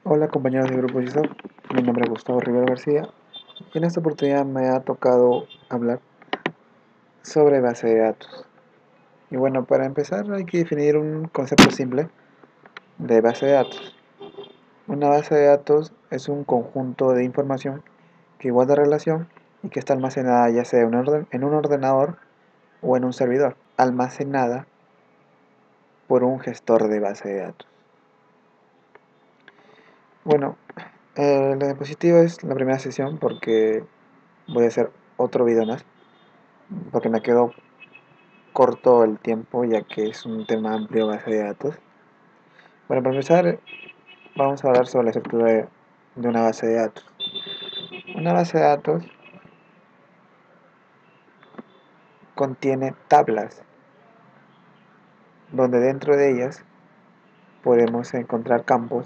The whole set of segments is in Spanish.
Hola compañeros de Grupo ISO, mi nombre es Gustavo Rivera García y en esta oportunidad me ha tocado hablar sobre base de datos. Y bueno, para empezar hay que definir un concepto simple de base de datos. Una base de datos es un conjunto de información que guarda relación y que está almacenada ya sea en un ordenador o en un servidor, almacenada por un gestor de base de datos. Bueno, la diapositiva es la primera sesión porque voy a hacer otro video más, porque me quedó corto el tiempo ya que es un tema amplio base de datos. Bueno, para empezar vamos a hablar sobre la estructura de una base de datos. Una base de datos contiene tablas donde dentro de ellas podemos encontrar campos.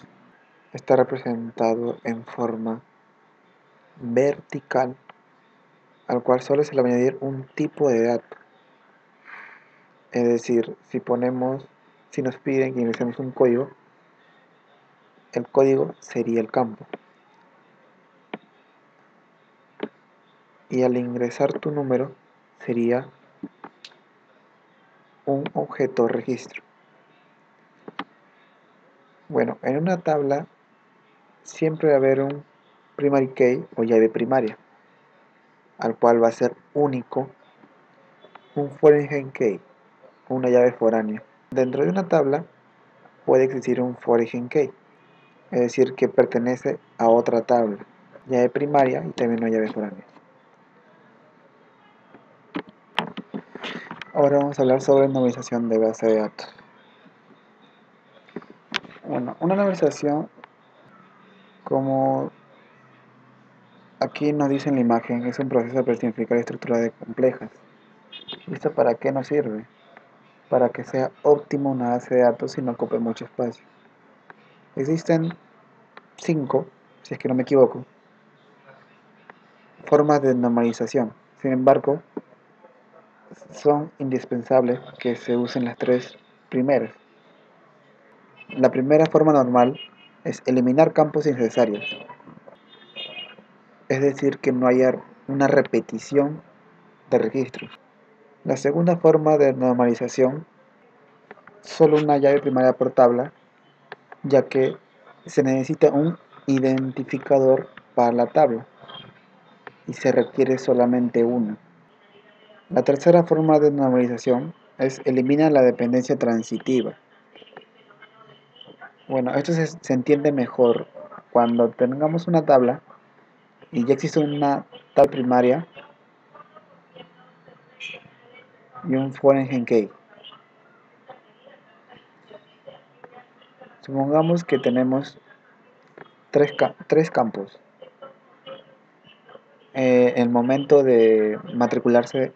Está representado en forma vertical al cual solo se le va a añadir un tipo de dato. Es decir, si nos piden que ingresemos un código, el código sería el campo. Y al ingresar tu número sería un objeto registro. Bueno, en una tabla siempre va a haber un primary key o llave primaria, al cual va a ser único un foreign key, una llave foránea. Dentro de una tabla puede existir un foreign key, es decir, que pertenece a otra tabla, llave primaria y también una llave foránea. Ahora vamos a hablar sobre normalización de base de datos. Bueno, una normalización, como aquí nos dice en la imagen, es un proceso para simplificar estructuras complejas. ¿Y esto para qué nos sirve? Para que sea óptimo una base de datos y no ocupe mucho espacio. Existen 5, si es que no me equivoco, formas de normalización. Sin embargo, son indispensables que se usen las 3 primeras. La primera forma normal es eliminar campos innecesarios, es decir, que no haya una repetición de registros. La segunda forma de normalización, solo una llave primaria por tabla, ya que se necesita un identificador para la tabla y se requiere solamente uno. La tercera forma de normalización es eliminar la dependencia transitiva. Bueno, esto se entiende mejor cuando tengamos una tabla y ya existe una tabla primaria y un foreign key. Supongamos que tenemos tres campos. El momento de matricularse,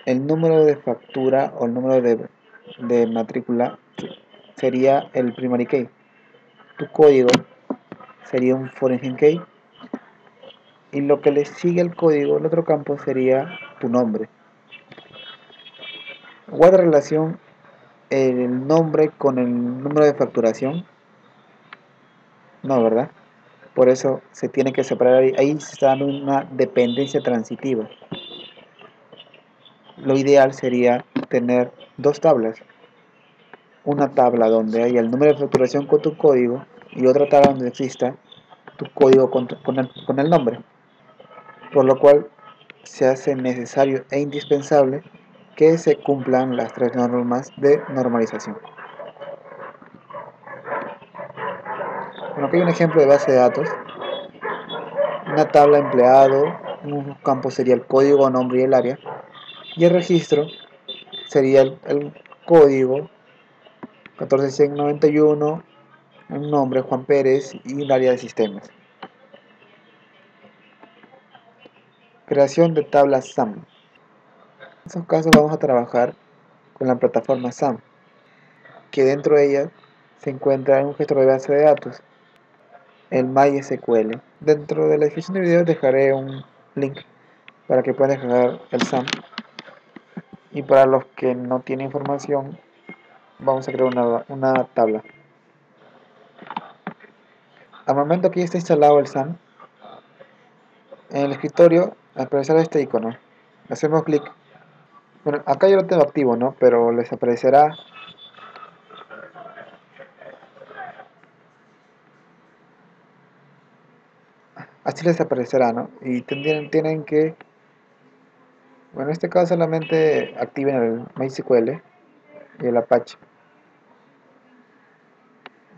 el número de factura o el número de matrícula sería el primary key. Tu código sería un foreign key y lo que le sigue al código, el otro campo sería tu nombre. Guarda relación el nombre con el número de facturación. No, ¿verdad? Por eso se tiene que separar ahí se está dando una dependencia transitiva. Lo ideal sería tener dos tablas. Una tabla donde haya el número de facturación con tu código y otra tabla donde exista tu código con el nombre. Por lo cual se hace necesario e indispensable que se cumplan las 3 normas de normalización. Bueno, aquí hay un ejemplo de base de datos. Una tabla empleado, un campo sería el código, nombre y el área. Y el registro sería el código 14191, un nombre Juan Pérez y el área de sistemas. Creación de tablas SAM. En estos casos vamos a trabajar con la plataforma SAM, que dentro de ella se encuentra un gestor de base de datos, el MySQL. Dentro de la descripción de video dejaré un link para que puedan descargar el SAM. Y para los que no tienen información, vamos a crear una tabla. Al momento que ya está instalado el SAM, en el escritorio aparecerá este icono. Hacemos clic. Bueno, acá yo lo tengo activo, ¿no? Pero les aparecerá, así les aparecerá, ¿no? Y tienen que, bueno, en este caso solamente activen el MySQL y el Apache.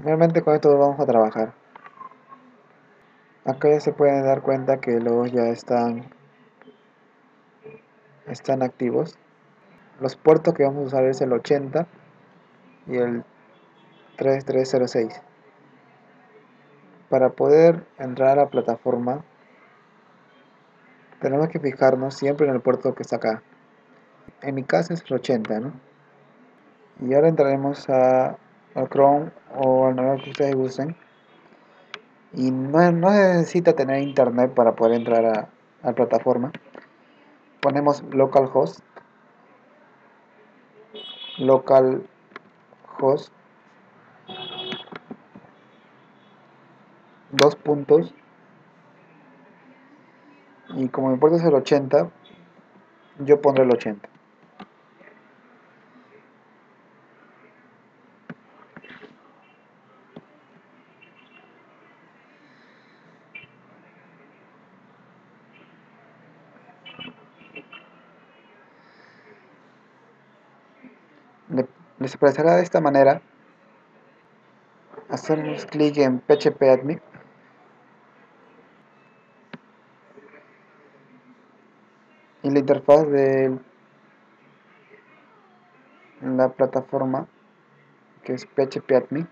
Realmente con esto vamos a trabajar. Acá ya se pueden dar cuenta que los ya están activos. Los puertos que vamos a usar es el 80 y el 3306. Para poder entrar a la plataforma tenemos que fijarnos siempre en el puerto que está acá. En mi caso es el 80, ¿no? Y ahora entraremos al Chrome o al navegador que ustedes usen. Y no se necesita tener internet para poder entrar a la plataforma. Ponemos localhost, localhost, dos puntos. Y como mi puerto es el 80, yo pondré el 80. Les aparecerá de esta manera. Hacemos clic en phpAdmin y la interfaz de la plataforma, que es phpAdmin,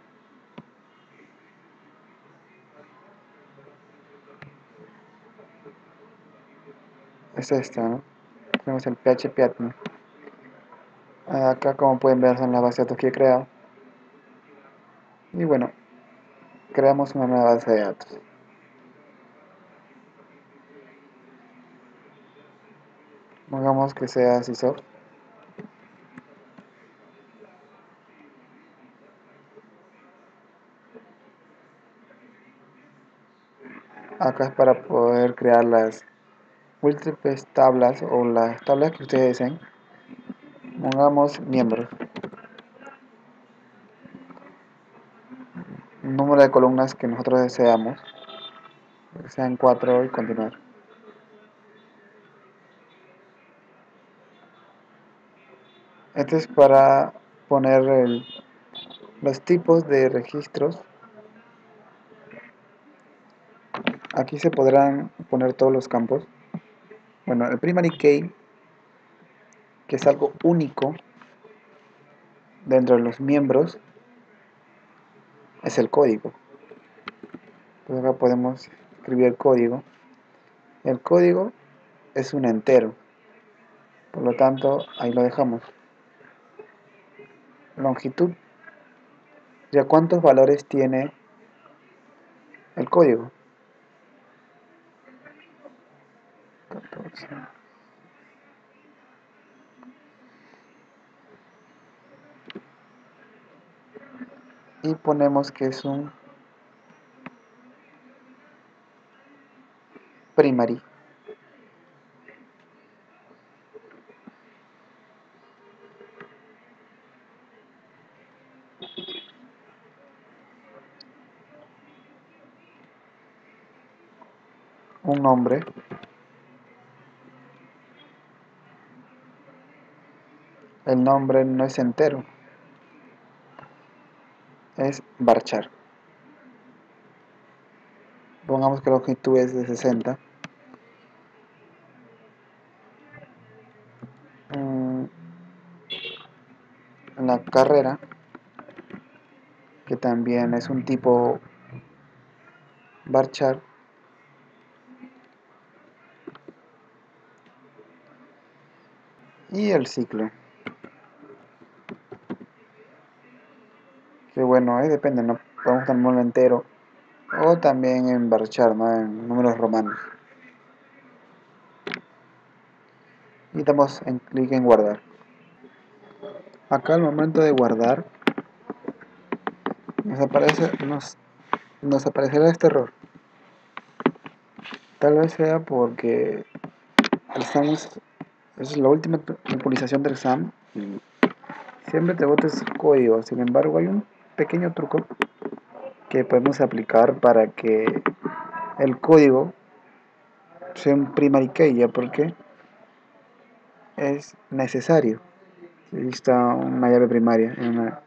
es esta, ¿no? Tenemos el phpAdmin. Acá, como pueden ver, son las bases de datos que he creado. Y bueno, creamos una nueva base de datos. Pongamos que sea CISOR. Acá es para poder crear las múltiples tablas o las tablas que ustedes deseen. Pongamos miembros. Número de columnas que nosotros deseamos. Que sean 4 y continuar. Este es para poner los tipos de registros. Aquí se podrán poner todos los campos. Bueno, el primary key, que es algo único dentro de los miembros, es el código. Entonces acá podemos escribir el código. El código es un entero, por lo tanto ahí lo dejamos. Longitud, ya cuántos valores tiene el código. 14. Y ponemos que es un primary. Un nombre. El nombre no es entero, es varchar. Pongamos que la longitud es de 60. La carrera, que también es un tipo varchar. Y el ciclo, que bueno, depende, ¿no? Podemos tomarlo entero o también en varchar, ¿no? En números romanos. Y damos en clic en guardar. Acá al momento de guardar nos nos aparecerá este error. Tal vez sea porque es la última actualización del SAM y siempre te bota ese código. Sin embargo, hay un pequeño truco que podemos aplicar para que el código sea un primary key, ya porque es necesario. Ahí está una llave primaria en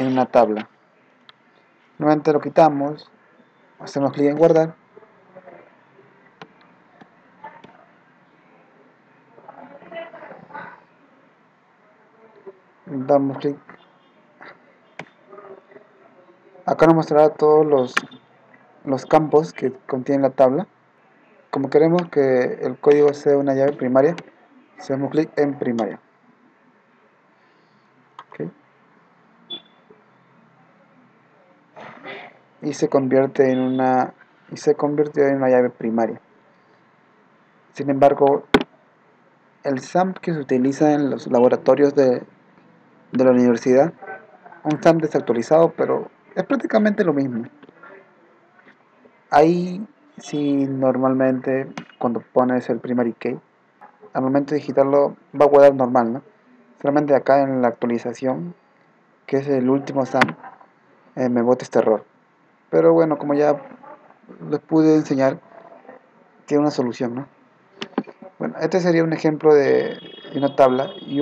una tabla. Nuevamente lo quitamos, hacemos clic en guardar. Damos clic. Acá nos mostrará todos los campos que contiene la tabla. Como queremos que el código sea una llave primaria, hacemos clic en primaria. ¿Okay? Y se convirtió en una llave primaria. Sin embargo, el SAMP que se utiliza en los laboratorios de la universidad, un SAMP desactualizado, pero es prácticamente lo mismo. Ahí sí, normalmente cuando pones el primary key, al momento de digitarlo va a guardar normal, ¿no? Solamente acá en la actualización, que es el último SAM, me bota este error. Pero bueno, como ya les pude enseñar, tiene una solución, ¿no? Bueno, este sería un ejemplo de una tabla y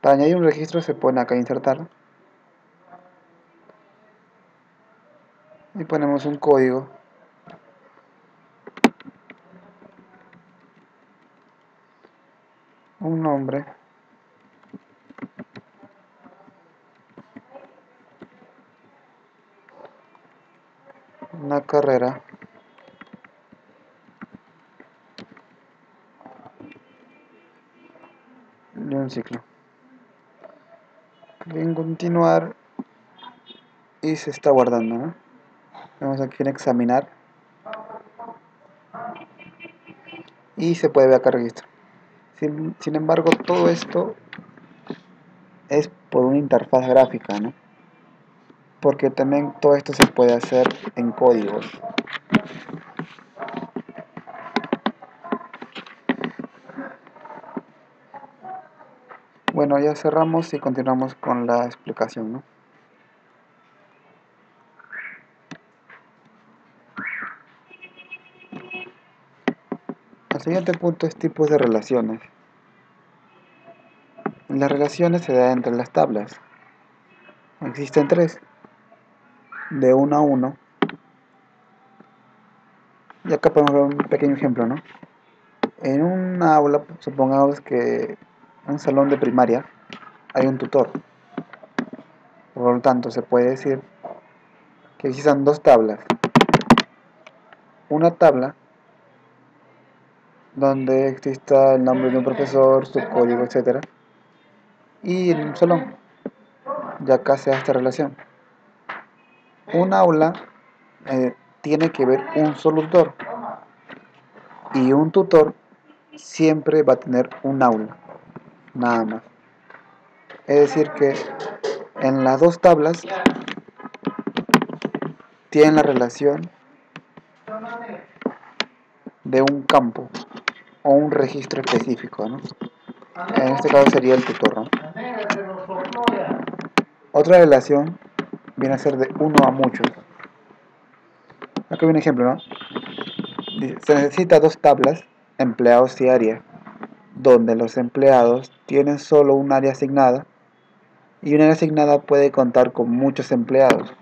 para añadir un registro se pone acá insertar y ponemos un código, un nombre, una carrera y un ciclo. Clic en continuar y se está guardando, ¿no? Vamos aquí en examinar y se puede ver acá registro. Sin embargo, todo esto es por una interfaz gráfica, ¿no? Porque también todo esto se puede hacer en códigos. Bueno, ya cerramos y continuamos con la explicación, ¿no? El siguiente punto es tipos de relaciones. Las relaciones se dan entre las tablas. Existen tres, de 1 a 1. Y acá podemos ver un pequeño ejemplo, ¿no? En un aula, supongamos que en un salón de primaria hay un tutor. Por lo tanto, se puede decir que existan dos tablas. Una tabla donde exista el nombre de un profesor, su código, etc. Y en un salón, ya acá se da esta relación. Un aula tiene que ver un solo tutor. Y un tutor siempre va a tener un aula, nada más. Es decir que en las dos tablas tienen la relación de un campo o un registro específico, ¿no? En este caso sería el tutor, ¿no? Otra relación viene a ser de uno a muchos. Aquí hay un ejemplo, ¿no? Dice, se necesita dos tablas, empleados y área, donde los empleados tienen solo un área asignada y una área asignada puede contar con muchos empleados.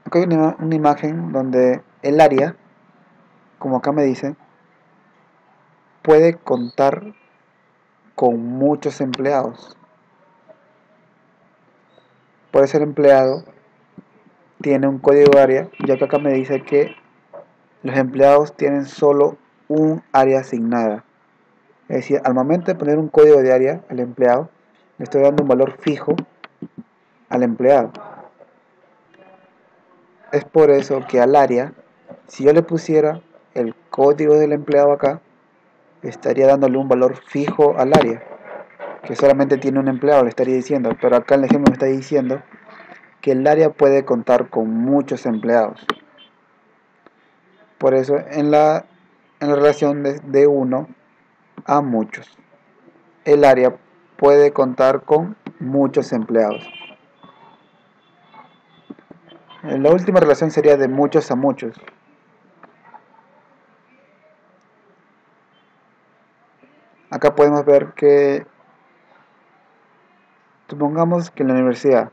Aquí hay una imagen donde el área, como acá me dice, puede contar con muchos empleados. Puede ser empleado, tiene un código de área, ya que acá me dice que los empleados tienen solo un área asignada. Es decir, al momento de poner un código de área al empleado, le estoy dando un valor fijo al empleado. Es por eso que al área, si yo le pusiera el código del empleado acá, estaría dándole un valor fijo al área, que solamente tiene un empleado, le estaría diciendo, pero acá el ejemplo me está diciendo que el área puede contar con muchos empleados. Por eso en la relación de uno a muchos, el área puede contar con muchos empleados. La última relación sería de muchos a muchos. Acá podemos ver que, supongamos que en la universidad,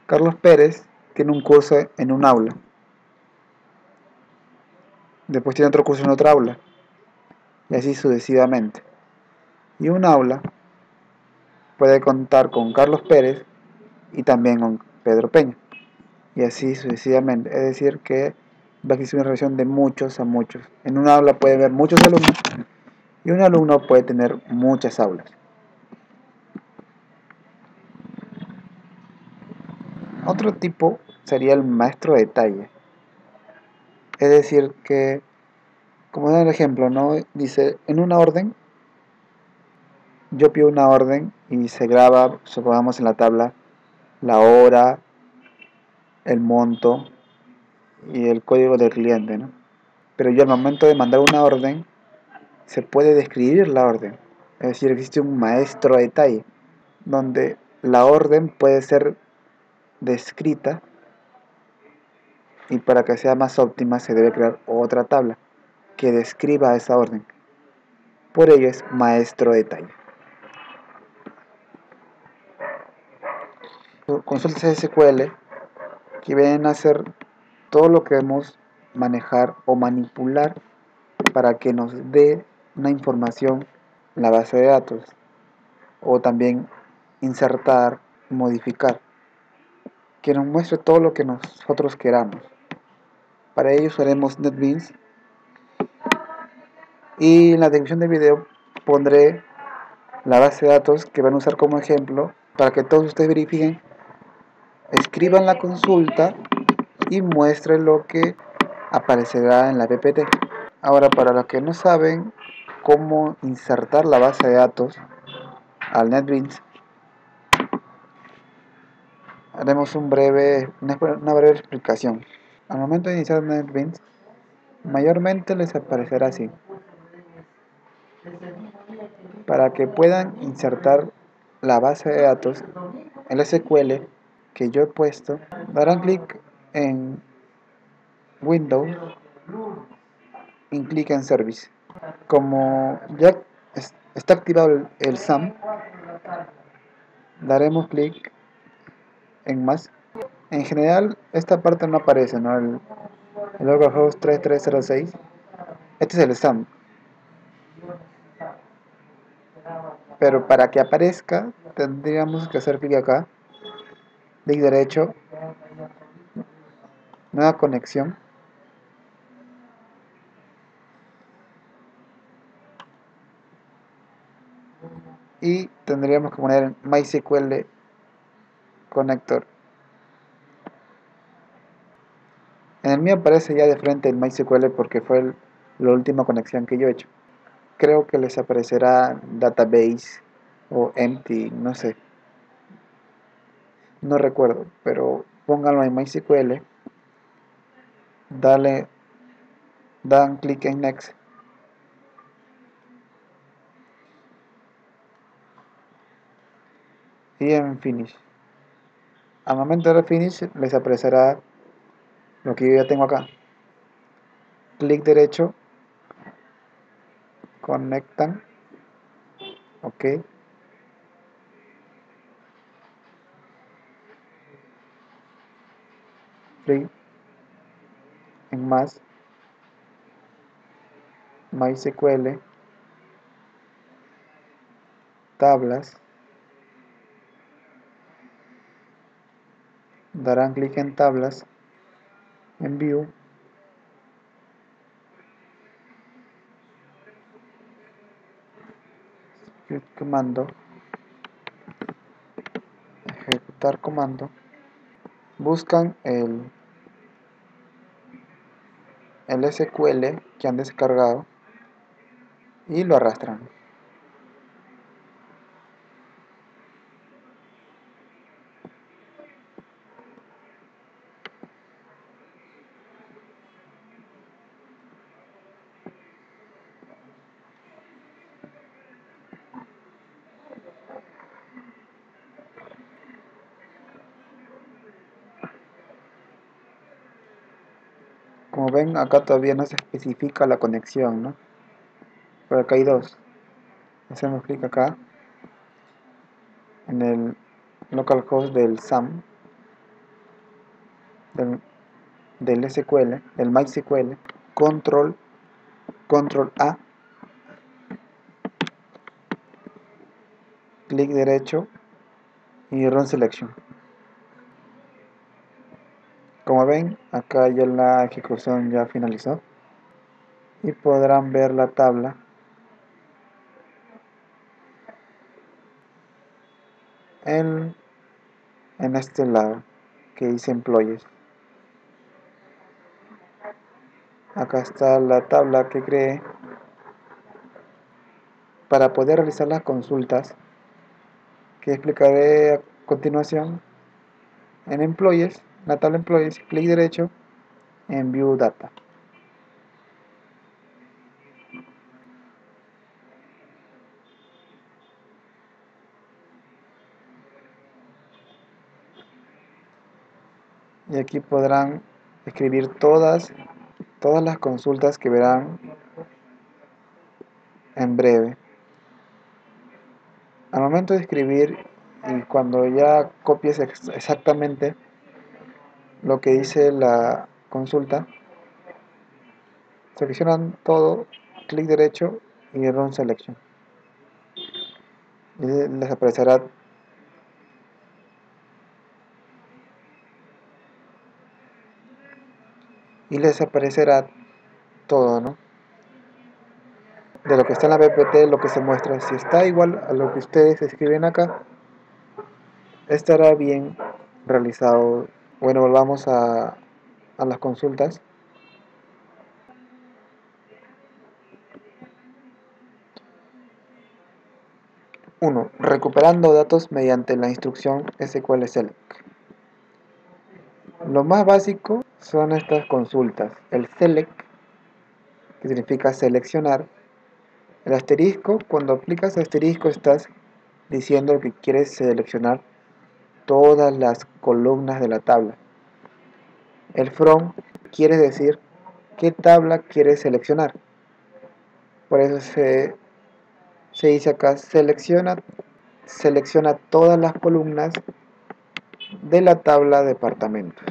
Carlos Pérez tiene un curso en un aula, después tiene otro curso en otra aula, y así sucesivamente. Y un aula puede contar con Carlos Pérez y también con Pedro Peña, y así sucesivamente. Es decir, que va a existir una relación de muchos a muchos. En un aula puede haber muchos alumnos y un alumno puede tener muchas aulas. Otro tipo sería el maestro de detalle. Es decir, que, como da el ejemplo, ¿no? Dice, en una orden, yo pido una orden y se graba, supongamos en la tabla, la hora, el monto y el código del cliente, ¿no? Pero yo al momento de mandar una orden, se puede describir la orden. Es decir, existe un maestro de detalle, donde la orden puede ser descrita y para que sea más óptima se debe crear otra tabla que describa esa orden. Por ello es maestro de detalle. Consultas SQL que vienen a hacer todo lo que debemos manejar o manipular para que nos dé una información en la base de datos, o también insertar, modificar, que nos muestre todo lo que nosotros queramos. Para ello usaremos NetBeans y en la descripción del video pondré la base de datos que van a usar como ejemplo para que todos ustedes verifiquen, escriban la consulta y muestren lo que aparecerá en la PPT. Ahora, para los que no saben cómo insertar la base de datos al NetBeans, haremos una breve explicación. Al momento de iniciar NetBeans, mayormente les aparecerá así. Para que puedan insertar la base de datos, el SQL que yo he puesto, darán clic en Windows y clic en Service. Como ya está activado el SAM, daremos clic en Más. En general, esta parte no aparece, ¿no? El localhost 3306. Este es el SAM. Pero para que aparezca, tendríamos que hacer clic acá, clic derecho, nueva conexión. Y tendríamos que poner MySQL Connector. En el mío aparece ya de frente el MySQL porque fue la última conexión que yo he hecho. Creo que les aparecerá Database o Empty, no sé. No recuerdo, pero pónganlo en MySQL. Dan clic en Next. Y en Finish. Al momento de Finish les aparecerá lo que yo ya tengo acá. Clic derecho, conectan, ok, clic en Más, MySQL, tablas, darán clic en tablas, en View, comando, ejecutar comando, buscan el SQL que han descargado y lo arrastran. Como ven, acá todavía no se especifica la conexión, ¿no? Pero acá hay dos. Hacemos clic acá en el localhost del SAM, del SQL, del MySQL, control A, clic derecho y Run Selection. Como ven, acá ya la ejecución ya finalizó y podrán ver la tabla en este lado que dice Employees. Acá está la tabla que creé para poder realizar las consultas que explicaré a continuación. En Employees, la tabla Employees, clic derecho en View Data. Y aquí podrán escribir todas las consultas que verán en breve. Al momento de escribir y cuando ya copies exactamente lo que dice la consulta, seleccionan todo, clic derecho y Run Selection. Y les aparecerá todo, ¿no? De lo que está en la PPT, lo que se muestra. Si está igual a lo que ustedes escriben acá, estará bien realizado. Bueno, volvamos a las consultas. 1. Recuperando datos mediante la instrucción SQL Select. Lo más básico son estas consultas. El select, que significa seleccionar. El asterisco, cuando aplicas asterisco estás diciendo que quieres seleccionar todas las columnas de la tabla. El from quiere decir qué tabla quieres seleccionar. Por eso se dice acá selecciona todas las columnas de la tabla departamentos.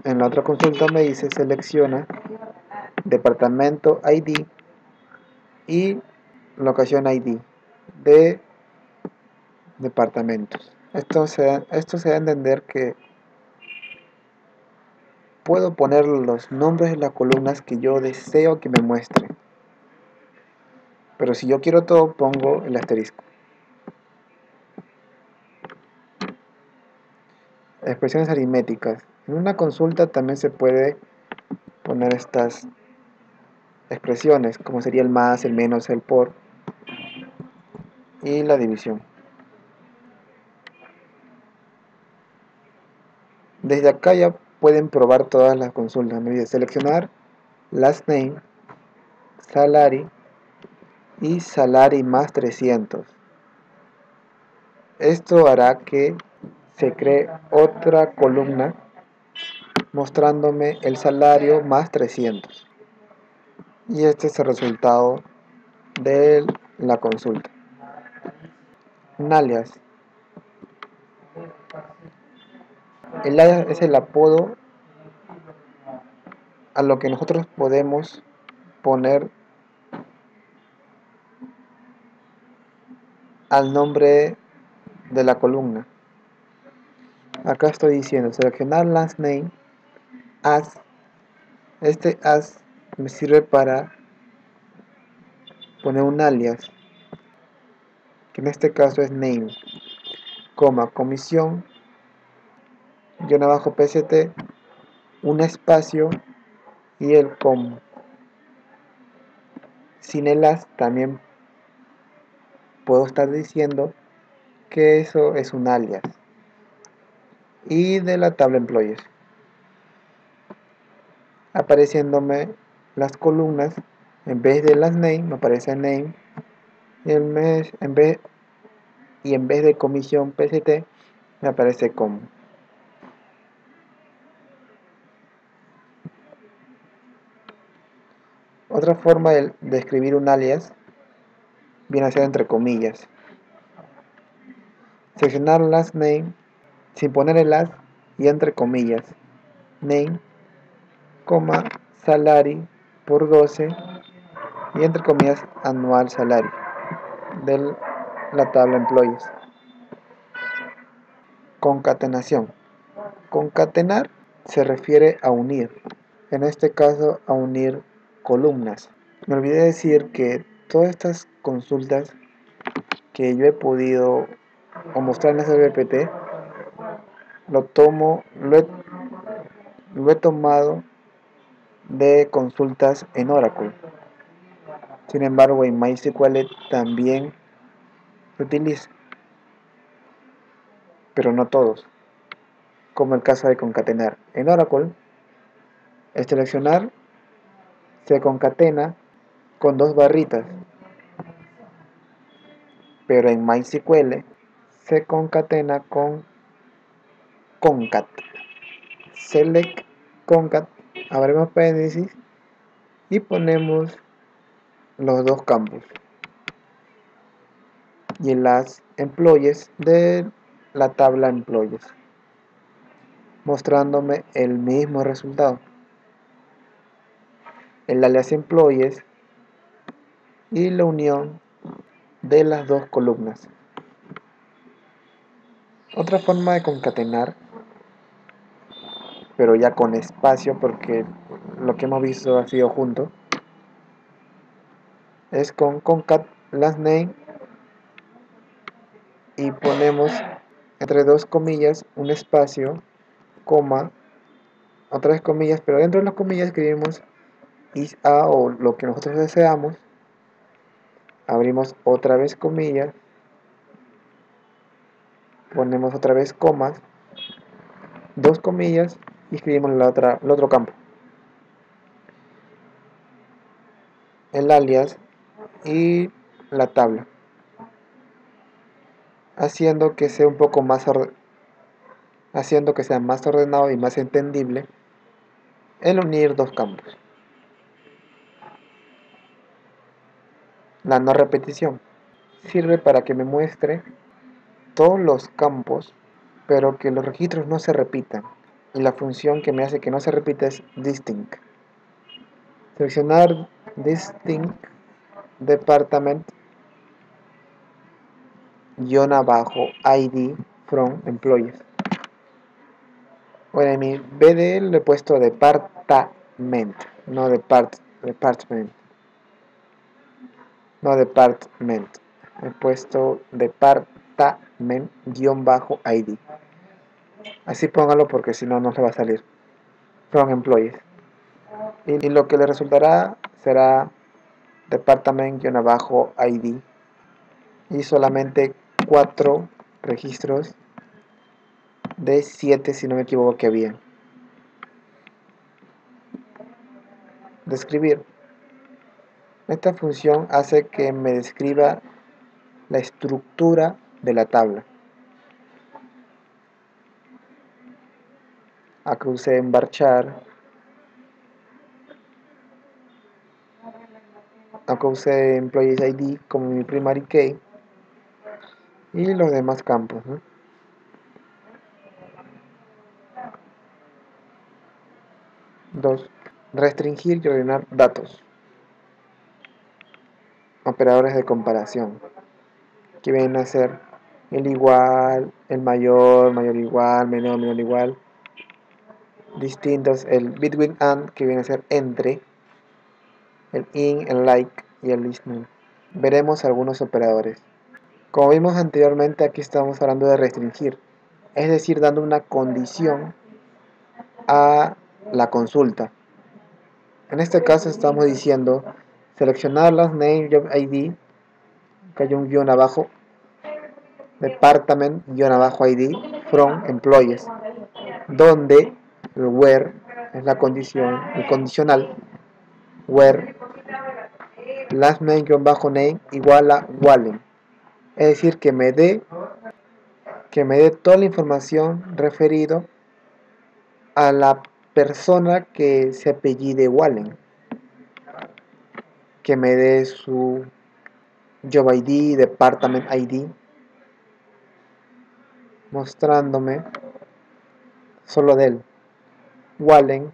En la otra consulta me dice selecciona departamento ID y locación ID de departamentos. Esto se da a entender que puedo poner los nombres de las columnas que yo deseo que me muestre. Pero si yo quiero todo, pongo el asterisco. Expresiones aritméticas. En una consulta también se puede poner estas expresiones, como sería el más, el menos, el por y la división. Desde acá ya pueden probar todas las consultas. Me dice seleccionar last name, salary y salary más 300. Esto hará que se cree otra columna mostrándome el salario más 300. Y este es el resultado de la consulta. Un alias. El alias es el apodo a lo que nosotros podemos poner al nombre de la columna. Acá estoy diciendo seleccionar last name as. Este as me sirve para poner un alias, que en este caso es name, coma, comisión, guión abajo pst, un espacio y el com. Sin el as también puedo estar diciendo que eso es un alias. Y de la tabla employees, apareciéndome las columnas, en vez de las name me aparece name y en vez de comisión pst me aparece com. Otra forma de escribir un alias viene a ser entre comillas. Seleccionar last name sin poner el last y entre comillas. Name, salary por 12 y entre comillas anual salary de la tabla employees. Concatenación. Concatenar se refiere a unir, en este caso a unir columnas. Me olvidé decir que todas estas consultas que yo he podido o mostrar en SBPT lo he tomado de consultas en Oracle. Sin embargo, en MySQL también se utiliza, pero no todos, como el caso de concatenar. En Oracle, el seleccionar se concatena con dos barritas, pero en MySQL se concatena con concat. Select concat, abrimos paréntesis y ponemos los dos campos y las employees de la tabla employees, mostrándome el mismo resultado, el alias employees y la unión de las dos columnas. Otra forma de concatenar, pero ya con espacio porque lo que hemos visto ha sido junto, es con concat last name y ponemos entre dos comillas un espacio, coma, otra vez comillas, pero dentro de las comillas escribimos is a o lo que nosotros deseamos, abrimos otra vez comillas, ponemos otra vez comas, dos comillas y escribimos el otro campo, el alias y la tabla, haciendo que sea un poco más haciendo que sea más ordenado y más entendible el unir dos campos. La no repetición sirve para que me muestre todos los campos, pero que los registros no se repitan, y la función que me hace que no se repita es distinct. Seleccionar distinct department _id from employees. Bueno, en mi BD le he puesto department, no department. No department. He puesto department_id. Así póngalo porque si no, no se va a salir. From employees. Y lo que le resultará será department_id. Y solamente 4 registros de 7, si no me equivoco, que había. Describir. Esta función hace que me describa la estructura de la tabla. Acá usé en varchar. Acá usé employees ID como mi primary key. Y los demás campos, ¿no? 2. Restringir y ordenar datos. Operadores de comparación, que vienen a ser el igual, el mayor, mayor igual, menor, menor igual. Distintos, el between and, que viene a ser entre, el in, el like y el listening. Veremos algunos operadores. Como vimos anteriormente, aquí estamos hablando de restringir, es decir, dando una condición a la consulta. En este caso estamos diciendo seleccionar las name job ID, que hay un guión abajo, department _id from employees, donde el where es la condición, el condicional, where last name igual a Wallen, es decir, que me dé toda la información referido a la persona que se apellide Wallen. que me dé su Job ID, Department ID, mostrándome solo de él, Wallen,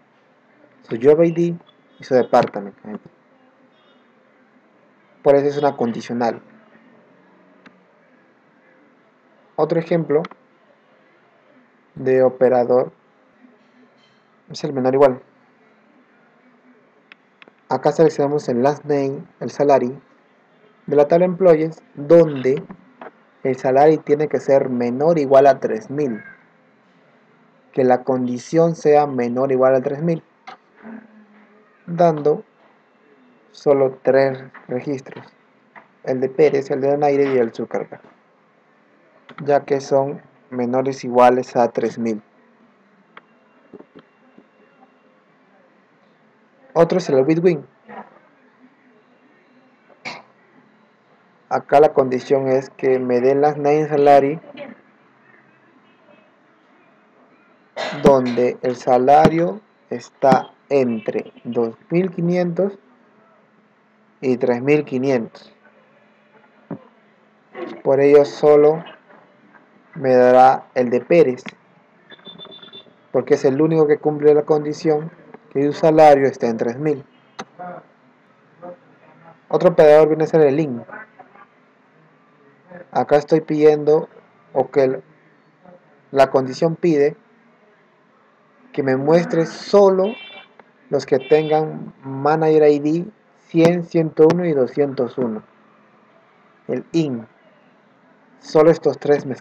su Job ID y su Department ID. Por eso es una condicional. Otro ejemplo de operador es el menor igual. Acá seleccionamos el last name, el salary de la tabla employees, donde el salary tiene que ser menor o igual a 3000, que la condición sea menor o igual a 3000, dando solo 3 registros: el de Pérez, el de Donaire y el Zuckerberg, ya que son menores o iguales a 3000. Otro es el Bitwin. Acá la condición es que me den las name salary donde el salario está entre 2500 y 3500. Por ello solo me dará el de Pérez, porque es el único que cumple la condición que su salario esté en 3000. Otro operador viene a ser el IN. Acá estoy pidiendo, o que la condición pide, que me muestre solo los que tengan Manager ID 100, 101 y 201. El IN. Solo estos tres me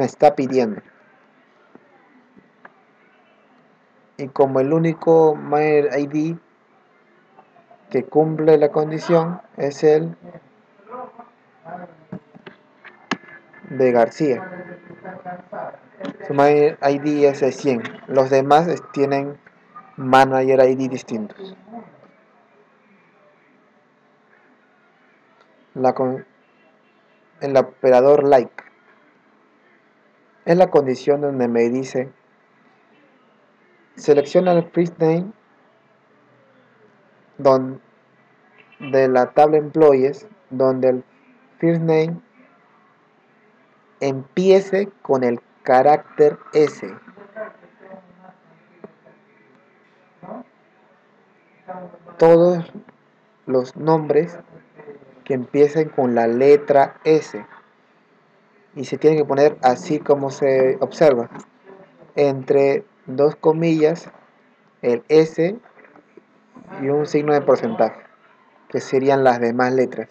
está pidiendo. Y como el único Manager ID que cumple la condición es el de García, su Manager ID es de 100. Los demás tienen Manager ID distintos. El operador like es la condición donde me dice: selecciona el first name de la tabla employees, donde el first name empiece con el carácter S. Todos los nombres que empiecen con la letra S, y se tienen que poner así como se observa, entre dos comillas, el S y un signo de porcentaje, que serían las demás letras,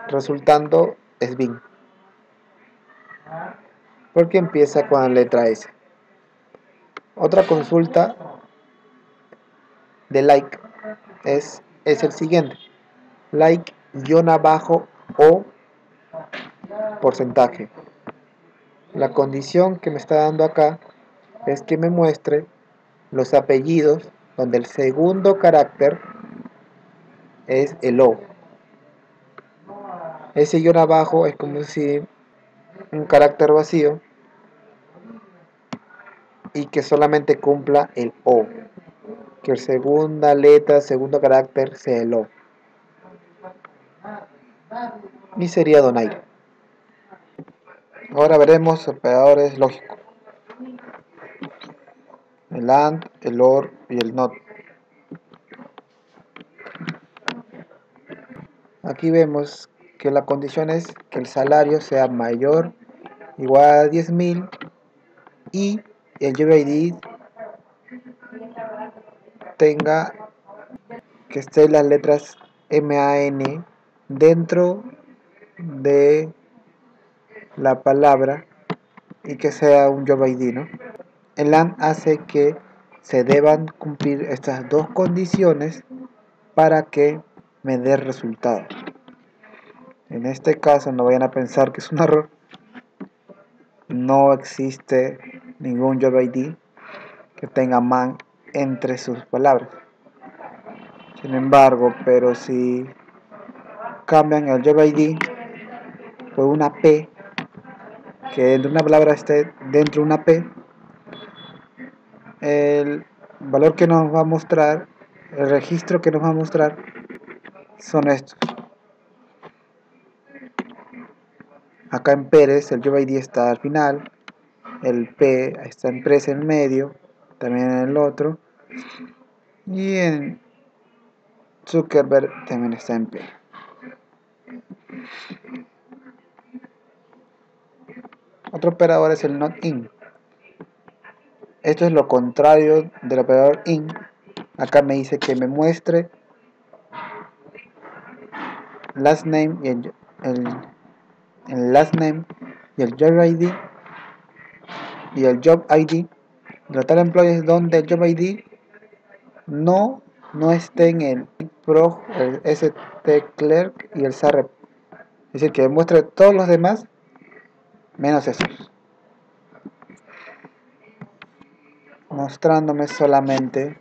resultando SBIN, porque empieza con la letra S. Otra consulta de like es el siguiente: like _o porcentaje. La condición que me está dando acá es que me muestre los apellidos donde el segundo carácter es el O. Ese guión abajo es como si un carácter vacío y que solamente cumpla el O, que el segunda letra, segundo carácter sea el O, y sería Donaire. Ahora veremos operadores lógicos: el AND, el OR y el NOT. Aquí vemos que la condición es que el salario sea mayor o igual a 10.000 y el GBID tenga que estén las letras MAN dentro de la palabra y que sea un Job ID, ¿no? El AND hace que se deban cumplir estas dos condiciones para que me dé resultado. En este caso no vayan a pensar que es un error. No existe ningún Job ID que tenga man entre sus palabras. Sin embargo, pero si cambian el Job ID por una P, que dentro de una palabra esté dentro de una P, el valor que nos va a mostrar el registro que nos va a mostrar son estos. Acá en Pérez el job ID está al final, el P está en Press en medio, también en el otro, y en Zuckerberg también está en P. Otro operador es el not in. Esto es lo contrario del operador in. Acá me dice que me muestre last name y el last name y el job ID y el job ID de los tal employees donde el job ID no esté en el PROG, el ST Clerk y el SAREP. Es decir, que muestre todos los demás menos esos, mostrándome solamente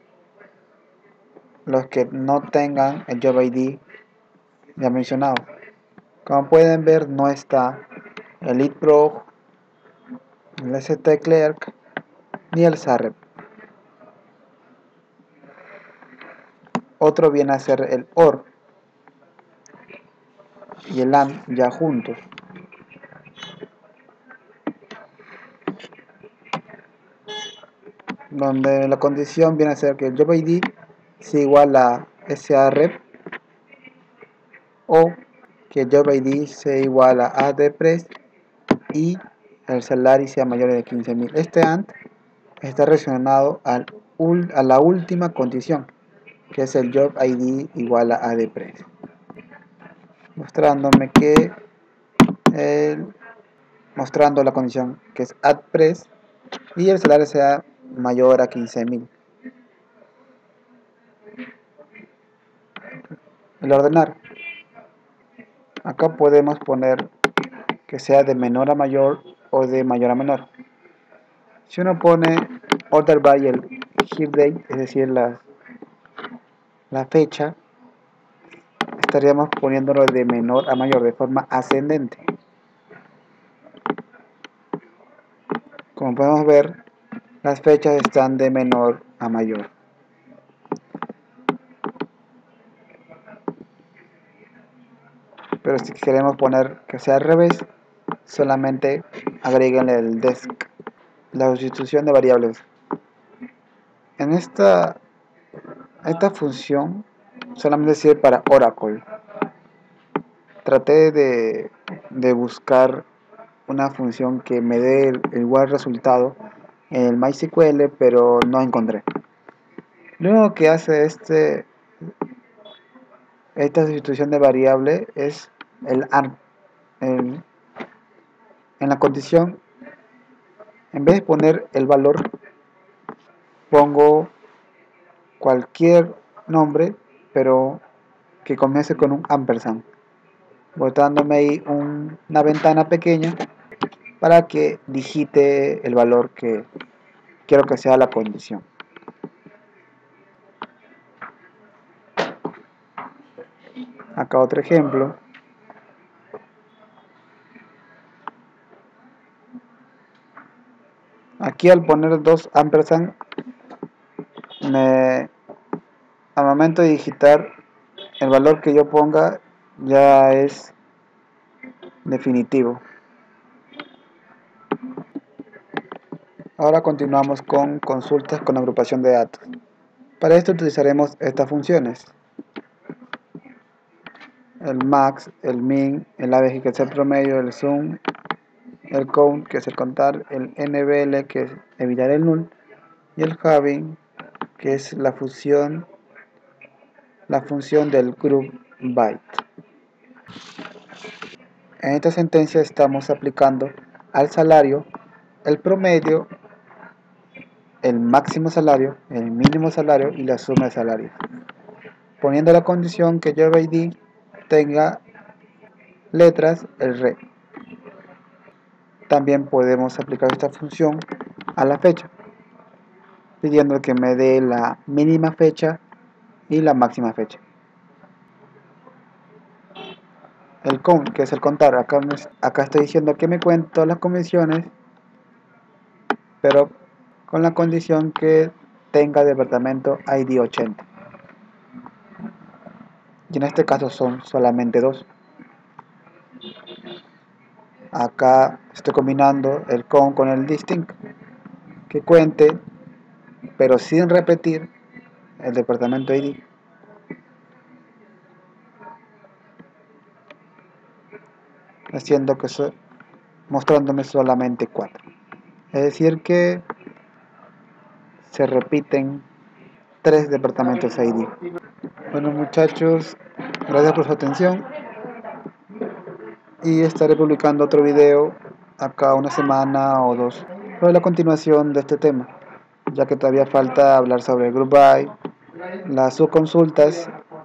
los que no tengan el job ID ya mencionado. Como pueden ver, no está el lead PROG, el ST Clerk ni el SAREP. Otro viene a ser el OR y el AND ya juntos. Donde la condición viene a ser que el job ID sea igual a SAREP o que el job ID sea igual a ADPRES y el salario sea mayor de 15.000. Este AND está relacionado a la última condición, que es el job ID igual a ADPRES, mostrándome que mostrando la condición que es ADPRES y el salario sea mayor a 15.000. El ordenar, acá podemos poner que sea de menor a mayor o de mayor a menor. Si uno pone order by el here date, es decir, la fecha, estaríamos poniéndolo de menor a mayor de forma ascendente. Como podemos ver, las fechas están de menor a mayor. Pero si queremos poner que sea al revés, solamente agréguenle el desc, la sustitución de variables. En esta función solamente sirve para Oracle. Traté de buscar una función que me dé el igual resultado en el MySQL, pero no encontré. Lo único que hace esta sustitución de variable es el AND. En la condición, en vez de poner el valor, pongo cualquier nombre, pero que comience con un ampersand, botándome ahí una ventana pequeña para que digite el valor que quiero que sea la condición. Acá otro ejemplo. Aquí al poner dos ampersand, al momento de digitar el valor que yo ponga ya es definitivo. Ahora continuamos con consultas con agrupación de datos. Para esto utilizaremos estas funciones: el max, el min, el average que es el promedio, el sum, el count que es el contar, el nbl que es evitar el null y el having que es la función del group byte. En esta sentencia estamos aplicando al salario el promedio, el máximo salario, el mínimo salario y la suma de salarios, poniendo la condición que job ID tenga letras el re. También podemos aplicar esta función a la fecha, pidiendo que me dé la mínima fecha y la máxima fecha. El count, que es el contar, acá estoy diciendo que me cuento las comisiones, pero con la condición que tenga departamento ID 80. y en este caso son solamente dos. Acá estoy combinando el con el distinct, que cuente, pero sin repetir, el departamento ID, haciendo que mostrándome solamente 4. Es decir que se repiten 3 departamentos ID. Bueno muchachos, gracias por su atención y estaré publicando otro video acá una semana o dos sobre la continuación de este tema, ya que todavía falta hablar sobre el group by, las subconsultas